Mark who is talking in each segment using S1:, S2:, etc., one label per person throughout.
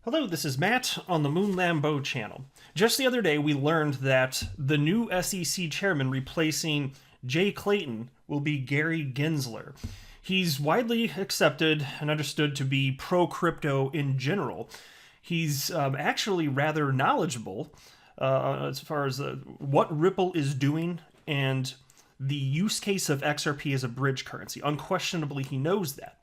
S1: Hello, this is Matt on the Moon Lambeau channel. Just the other day, we learned that the new SEC chairman replacing Jay Clayton will be Gary Gensler. He's widely accepted and understood to be pro-crypto in general. He's actually rather knowledgeable as far as what Ripple is doing and the use case of XRP as a bridge currency. Unquestionably, he knows that.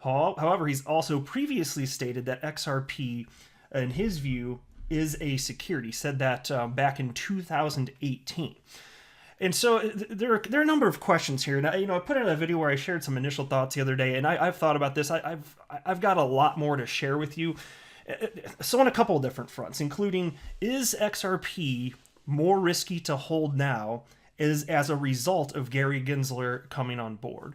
S1: However, he's also previously stated that XRP, in his view, is a security. He said that back in 2018. And so there are a number of questions here. And I put in a video where I shared some initial thoughts the other day, and I've thought about this. I've got a lot more to share with you. So on a couple of different fronts, including, is XRP more risky to hold now as a result of Gary Gensler coming on board?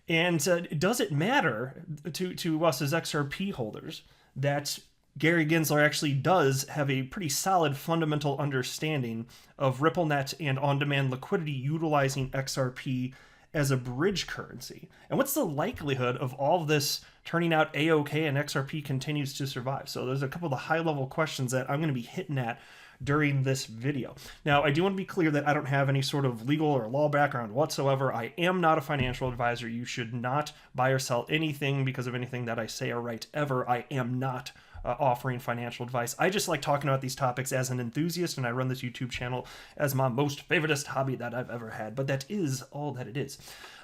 S1: And does it matter to us as XRP holders that Gary Gensler actually does have a pretty solid fundamental understanding of RippleNet and on-demand liquidity utilizing XRP as a bridge currency? And what's the likelihood of all of this turning out A-OK and XRP continues to survive? So there's a couple of the high-level questions that I'm going to be hitting at during this video. Now, I do want to be clear that I don't have any sort of legal or law background whatsoever. I am not a financial advisor. You should not buy or sell anything because of anything that I say or write ever. I am not offering financial advice. I just like talking about these topics as an enthusiast, and I run this YouTube channel as my most favoritist hobby that I've ever had, but that is all that it is.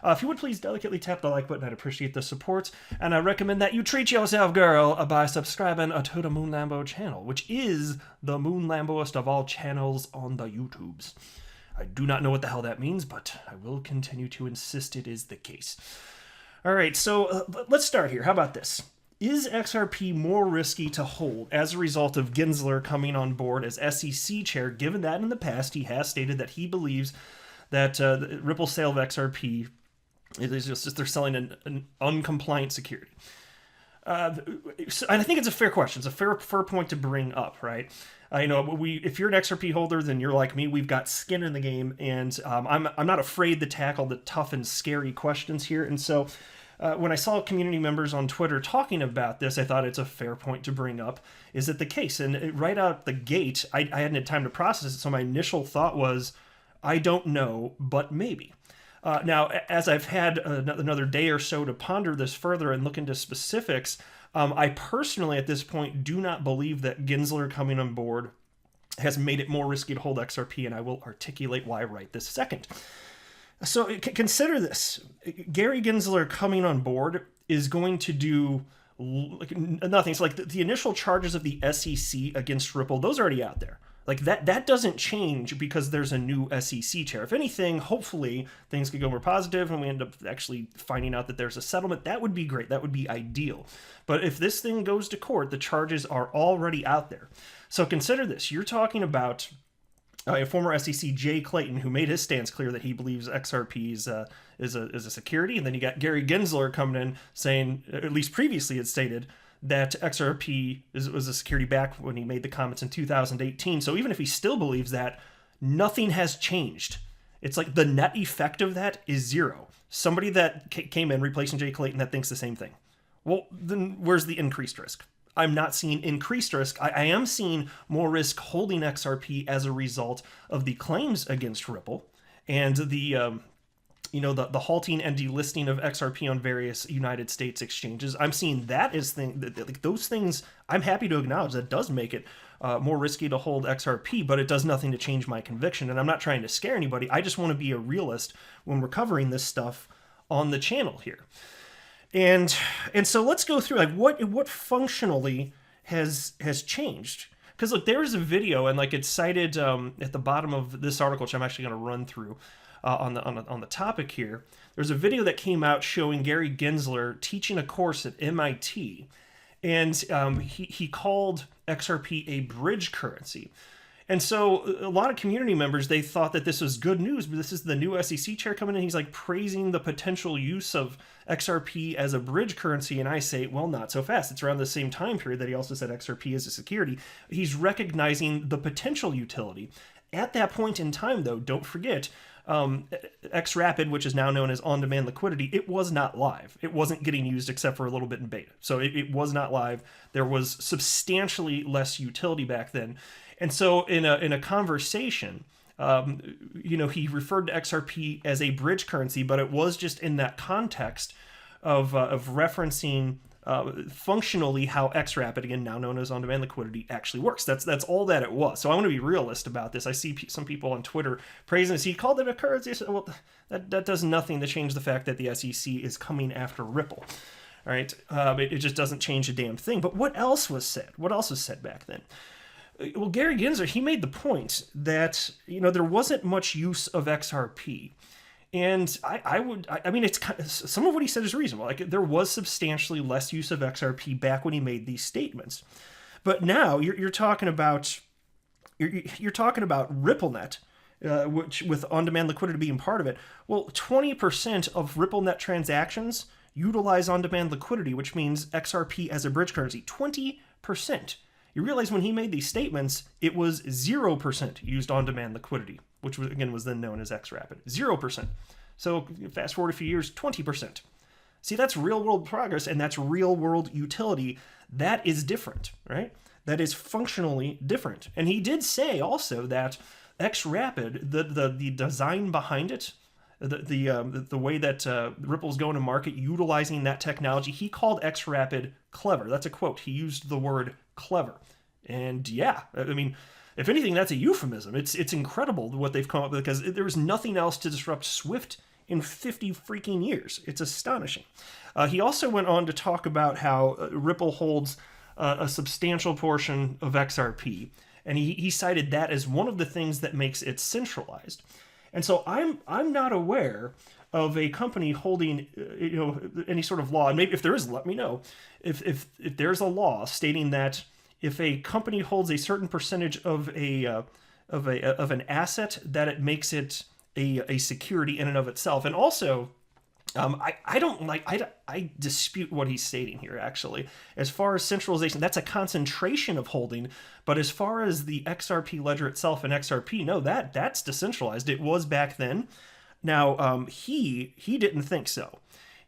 S1: If you would please delicately tap the like button, I'd appreciate the support, and I recommend that you treat yourself, girl, by subscribing to the Moon Lambeau channel, which is the Moon Lambeauest of all channels on the YouTubes. I do not know what the hell that means, but I will continue to insist it is the case. All right, so let's start here. How about this? Is XRP more risky to hold as a result of Gensler coming on board as SEC chair, given that in the past he has stated that he believes that Ripple's sale of XRP is just they're selling an uncompliant security? And I think it's a fair question. It's a fair point to bring up, right? If you're an XRP holder, then you're like me. We've got skin in the game, and I'm not afraid to tackle the tough and scary questions here. And so when I saw community members on Twitter talking about this, I thought it's a fair point to bring up. Is it the case? And right out the gate, I hadn't had time to process it, so my initial thought was, I don't know, but maybe. Now, as I've had another day or so to ponder this further and look into specifics, I personally, at this point, do not believe that Gensler coming on board has made it more risky to hold XRP, and I will articulate why right this second. So consider this. Gary Gensler coming on board is going to do nothing. So the initial charges of the SEC against Ripple, those are already out there. Like that doesn't change because there's a new SEC chair. If anything, hopefully things could go more positive and we end up actually finding out that there's a settlement. That would be great. That would be ideal. But if this thing goes to court, the charges are already out there. So consider this. You're talking about a former SEC, Jay Clayton, who made his stance clear that he believes XRP is a security. And then you got Gary Gensler coming in saying, at least previously it stated, that XRP was a security back when he made the comments in 2018. So even if he still believes that, nothing has changed. It's like the net effect of that is zero. Somebody that came in replacing Jay Clayton that thinks the same thing. Well, then where's the increased risk? I'm not seeing increased risk. I am seeing more risk holding XRP as a result of the claims against Ripple and the halting and delisting of XRP on various United States exchanges. I'm seeing that as those things. I'm happy to acknowledge that does make it more risky to hold XRP, but it does nothing to change my conviction. And I'm not trying to scare anybody. I just want to be a realist when we're covering this stuff on the channel here. And so let's go through what functionally has changed. Because look, there is a video, and it's cited at the bottom of this article, which I'm actually going to run through on the topic here. There's a video that came out showing Gary Gensler teaching a course at MIT, and he called XRP a bridge currency. And so a lot of community members, they thought that this was good news, but this is the new SEC chair coming in. He's praising the potential use of XRP as a bridge currency. And I say, well, not so fast. It's around the same time period that he also said XRP is a security. He's recognizing the potential utility. At that point in time, though, don't forget, XRapid, which is now known as on-demand liquidity, it was not live. It wasn't getting used except for a little bit in beta. So it was not live. There was substantially less utility back then. And so in a conversation, he referred to XRP as a bridge currency, but it was just in that context of referencing functionally how XRapid, again now known as on-demand liquidity, actually works. That's all that it was. So I want to be realist about this. I see some people on Twitter praising this. He called it a currency. So, well, that does nothing to change the fact that the SEC is coming after Ripple. All right, it just doesn't change a damn thing. But what else was said? What else was said back then? Well, Gary Gensler, he made the point that there wasn't much use of XRP. And I mean, it's kind of, some of what he said is reasonable. Like, there was substantially less use of XRP back when he made these statements, but now you're talking about RippleNet, which with on-demand liquidity being part of it. Well, 20% of RippleNet transactions utilize on-demand liquidity, which means XRP as a bridge currency. 20%. You realize when he made these statements, it was 0% used on-demand liquidity, which was then known as XRapid. 0%. So fast forward a few years, 20%. See, that's real-world progress, and that's real-world utility. That is different, right? That is functionally different. And he did say also that XRapid, the design behind it, the way that Ripple's going to market utilizing that technology, he called XRapid clever. That's a quote. He used the word clever. And yeah, I mean, if anything, that's a euphemism. It's incredible what they've come up with, because there was nothing else to disrupt Swift in 50 freaking years. It's astonishing. He also went on to talk about how Ripple holds a substantial portion of XRP, and he cited that as one of the things that makes it centralized. And so I'm not aware of a company holding any sort of law, and maybe if there is, let me know. If there's a law stating that if a company holds a certain percentage of an asset, that it makes it a security in and of itself. And also, I dispute what he's stating here, actually. As far as centralization, that's a concentration of holding, but as far as the XRP ledger itself and XRP, no, that's decentralized. It was back then. Now, he didn't think so.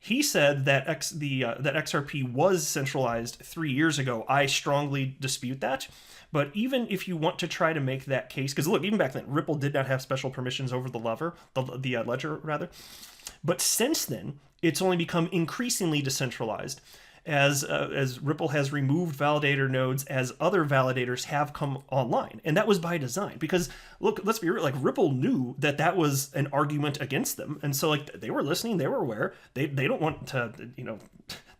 S1: He said that that XRP was centralized 3 years ago. I strongly dispute that. But even if you want to try to make that case, because look, even back then, Ripple did not have special permissions over the ledger, rather. But since then, it's only become increasingly decentralized as Ripple has removed validator nodes as other validators have come online. And that was by design, because look, let's be real, like, Ripple knew that was an argument against them. And so, like, they were listening, they were aware. They don't want to, they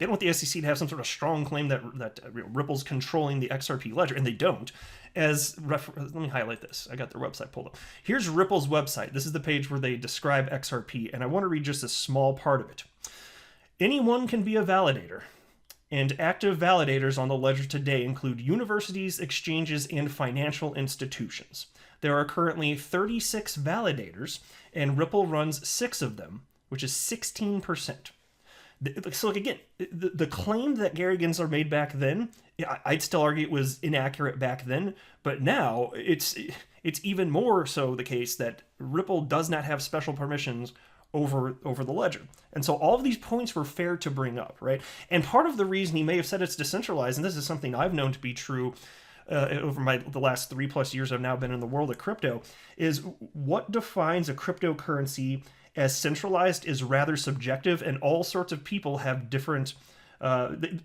S1: don't want the SEC to have some sort of strong claim that Ripple's controlling the XRP ledger, and they don't. Let me highlight this. I got their website pulled up. Here's Ripple's website. This is the page where they describe XRP, and I want to read just a small part of it. Anyone can be a validator, and active validators on the ledger today include universities, exchanges, and financial institutions. There are currently 36 validators, and Ripple runs 6 of them, which is 16%. So, like, again, the claim that Gary Gensler made back then, I'd still argue it was inaccurate back then, but now it's even more so the case that Ripple does not have special permissions over the ledger. And so all of these points were fair to bring up, right? And part of the reason he may have said it's decentralized, and this is something I've known to be true over the last 3+ years I've now been in the world of crypto, is what defines a cryptocurrency as centralized is rather subjective, and all sorts of people have different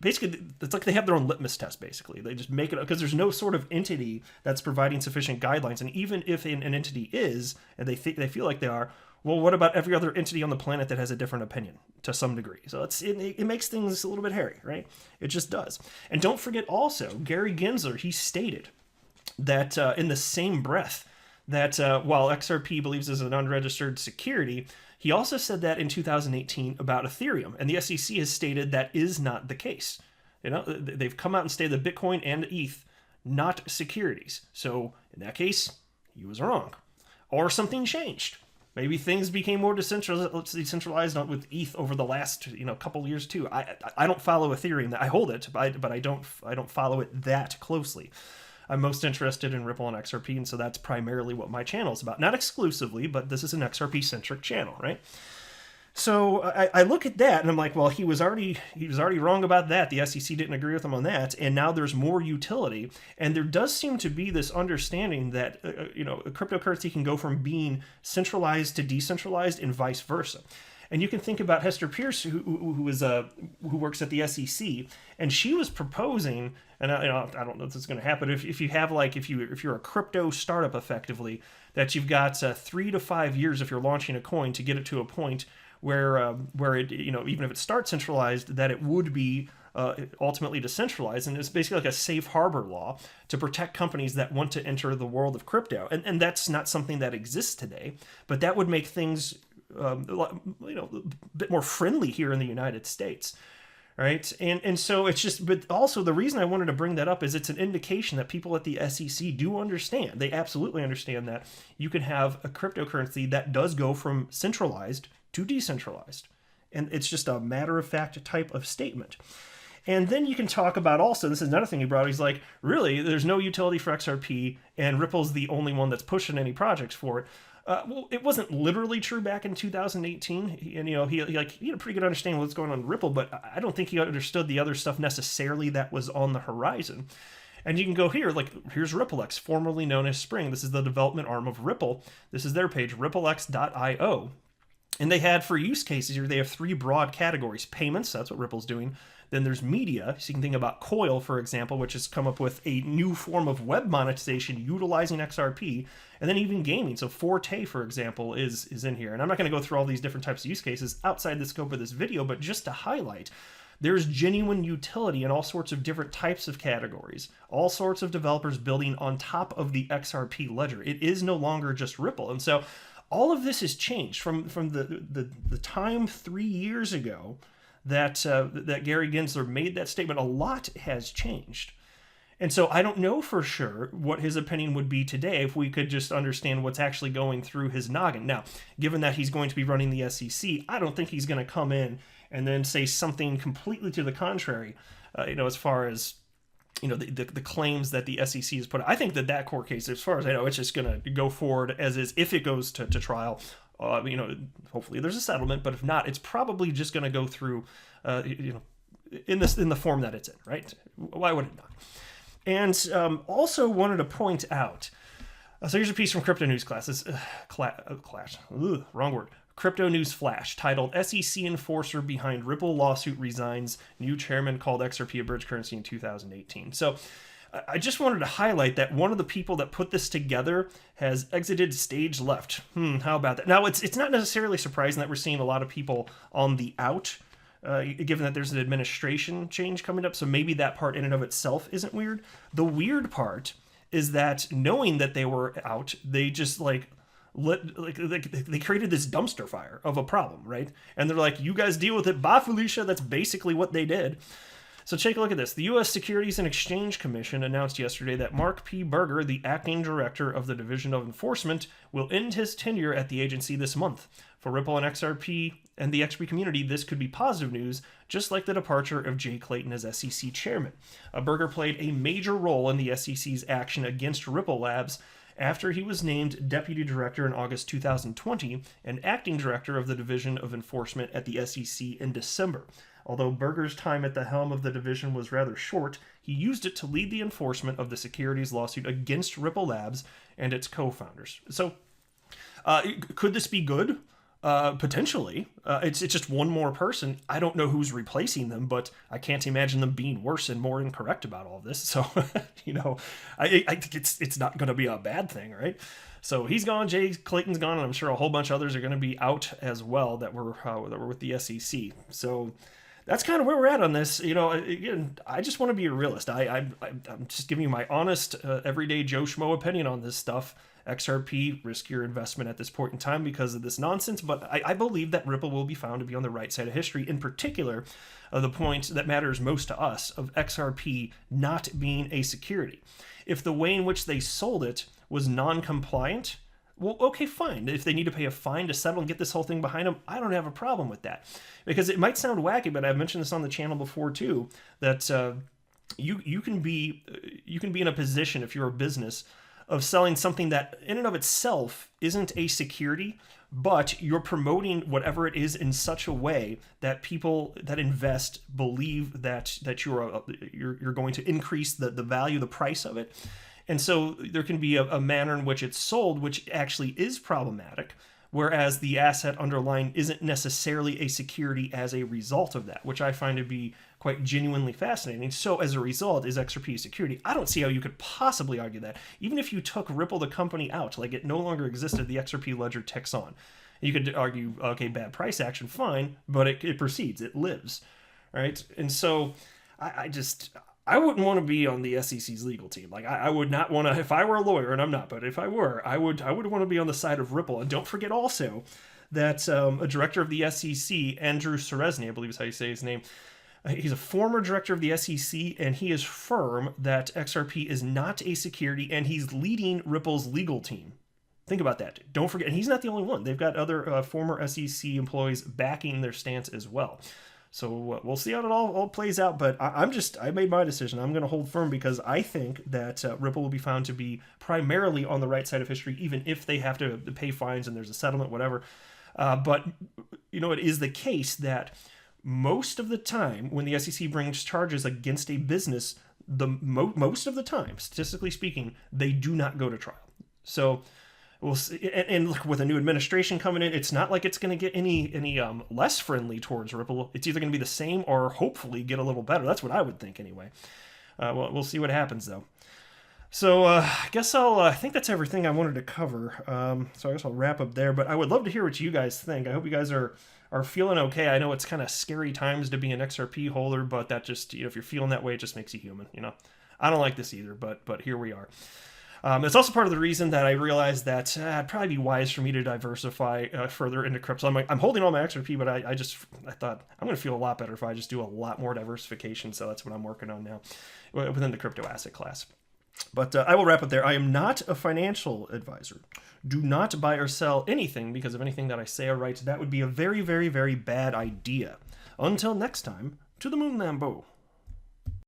S1: basically, it's like they have their own litmus test, basically. They just make it up because there's no sort of entity that's providing sufficient guidelines. And even if an entity is, and they feel like they are, well, what about every other entity on the planet that has a different opinion to some degree? So it makes things a little bit hairy, right? It just does. And don't forget also, Gary Gensler, he stated that in the same breath that while XRP believes is an unregistered security, he also said that in 2018 about Ethereum, and the SEC has stated that is not the case. They've come out and stated that Bitcoin and ETH, not securities. So in that case, he was wrong. Or something changed. Maybe things became more decentralized with ETH over the last couple of years too. I don't follow Ethereum. I hold it, but I don't follow it that closely. I'm most interested in Ripple and XRP, and so that's primarily what my channel is about. Not exclusively, but this is an XRP-centric channel, right? So I look at that and I'm like, well, he was already wrong about that. The SEC didn't agree with him on that, and now there's more utility. And there does seem to be this understanding that a cryptocurrency can go from being centralized to decentralized and vice versa. And you can think about Hester Pierce, who works at the SEC, and she was proposing, and I don't know if this is going to happen. If you're a crypto startup, effectively, that you've got 3 to 5 years if you're launching a coin to get it to a point where it, even if it starts centralized, that it would be ultimately decentralized, and it's basically like a safe harbor law to protect companies that want to enter the world of crypto. And that's not something that exists today, but that would make things a bit more friendly here in the United States, right? And so it's just, but also the reason I wanted to bring that up is it's an indication that people at the SEC do understand. They absolutely understand that you can have a cryptocurrency that does go from centralized to decentralized. And it's just a matter-of-fact type of statement. And then you can talk about also, this is another thing he brought, he's like, really, there's no utility for XRP, and Ripple's the only one that's pushing any projects for it. Well, it wasn't literally true back in 2018, and he had a pretty good understanding of what's going on in Ripple, but I don't think he understood the other stuff necessarily that was on the horizon. And you can go here, here's RippleX, formerly known as Spring. This is the development arm of Ripple. This is their page, ripplex.io. And they had, for use cases here, they have 3 broad categories. Payments, that's what Ripple's doing. Then there's media, so you can think about Coil, for example, which has come up with a new form of web monetization utilizing XRP, and then even gaming. So Forte, for example, is in here. And I'm not going to go through all these different types of use cases outside the scope of this video, but just to highlight, there's genuine utility in all sorts of different types of categories, all sorts of developers building on top of the XRP ledger. It is no longer just Ripple. And so all of this has changed from the time 3 years ago that Gary Gensler made that statement. A lot has changed. And so I don't know for sure what his opinion would be today if we could just understand what's actually going through his noggin. Now, given that he's going to be running the SEC, I don't think he's going to come in and then say something completely to the contrary, as far as the claims that the SEC has put. I think that court case, as far as I know, it's just going to go forward as is if it goes to trial. Hopefully there's a settlement, but if not, it's probably just going to go through, in the form that it's in, right? Why would it not? And also wanted to point out, so here's a piece from Crypto News wrong word. Crypto News Flash, titled SEC Enforcer Behind Ripple Lawsuit Resigns, New Chairman Called XRP a Bridge Currency in 2018. So I just wanted to highlight that one of the people that put this together has exited stage left. How about that? Now, it's not necessarily surprising that we're seeing a lot of people on the out, given that there's an administration change coming up, so maybe that part in and of itself isn't weird. The weird part is that knowing that they were out, they just they created this dumpster fire of a problem, right? And they're like, you guys deal with it. Bye, Felicia. That's basically what they did. So take a look at this. The U.S. Securities and Exchange Commission announced yesterday that Mark P. Berger, the acting director of the Division of Enforcement, will end his tenure at the agency this month. For Ripple and XRP and the XRP community, this could be positive news, just like the departure of Jay Clayton as SEC chairman. Berger played a major role in the SEC's action against Ripple Labs after he was named deputy director in August 2020 and acting director of the Division of Enforcement at the SEC in December. Although Berger's time at the helm of the division was rather short, he used it to lead the enforcement of the securities lawsuit against Ripple Labs and its co-founders. So, could this be good? Potentially. It's just one more person. I don't know who's replacing them, but I can't imagine them being worse and more incorrect about all this. So, I think it's not going to be a bad thing, right? So he's gone, Jay Clayton's gone, and I'm sure a whole bunch of others are going to be out as well that were with the SEC. So that's kind of where we're at on this. Again, I just want to be a realist. I'm just giving you my honest, everyday Joe Schmo opinion on this stuff. XRP, riskier investment at this point in time because of this nonsense, but I believe that Ripple will be found to be on the right side of history, in particular, the point that matters most to us of XRP not being a security. If the way in which they sold it was non-compliant, well, okay, fine. If they need to pay a fine to settle and get this whole thing behind them, I don't have a problem with that. Because it might sound wacky, but I've mentioned this on the channel before too, that you can be in a position, if you're a business, of selling something that in and of itself isn't a security, but you're promoting whatever it is in such a way that people that invest believe that you're going to increase the value, the price of it. And so there can be a manner in which it's sold, which actually is problematic, whereas the asset underlying isn't necessarily a security as a result of that, which I find to be quite genuinely fascinating. So as a result, is XRP a security? I don't see how you could possibly argue that. Even if you took Ripple, the company, out, like it no longer existed, the XRP ledger ticks on. You could argue, okay, bad price action, fine, but it proceeds, it lives, right? And so I wouldn't want to be on the SEC's legal team. Like I would not want to, if I were a lawyer, and I'm not, but if I were, I would want to be on the side of Ripple. And don't forget also that a director of the SEC, Andrew Serezny, I believe is how you say his name, he's a former director of the SEC, and he is firm that XRP is not a security, and he's leading Ripple's legal team. Think about that. Don't forget, and he's not the only one. They've got other former SEC employees backing their stance as well. So we'll see how it all plays out, but I made my decision. I'm going to hold firm because I think that Ripple will be found to be primarily on the right side of history, even if they have to pay fines and there's a settlement, whatever. But, it is the case that most of the time when the SEC brings charges against a business, most of the time, statistically speaking, they do not go to trial. So we'll see. And look, with a new administration coming in, it's not like it's going to get any less friendly towards Ripple. It's either going to be the same or hopefully get a little better. That's what I would think anyway. We'll see what happens though. So I guess I think that's everything I wanted to cover. So I guess I'll wrap up there, but I would love to hear what you guys think. I hope you guys are feeling okay. I know it's kind of scary times to be an XRP holder, but that just, if you're feeling that way, it just makes you human, I don't like this either, but here we are. It's also part of the reason that I realized that it'd probably be wise for me to diversify further into crypto. I'm holding all my XRP, but I thought I'm going to feel a lot better if I just do a lot more diversification. So that's what I'm working on now within the crypto asset class. But I will wrap up there. I am not a financial advisor. Do not buy or sell anything because of anything that I say or write. That would be a very, very, very bad idea. Until next time, to the moon, Lambo.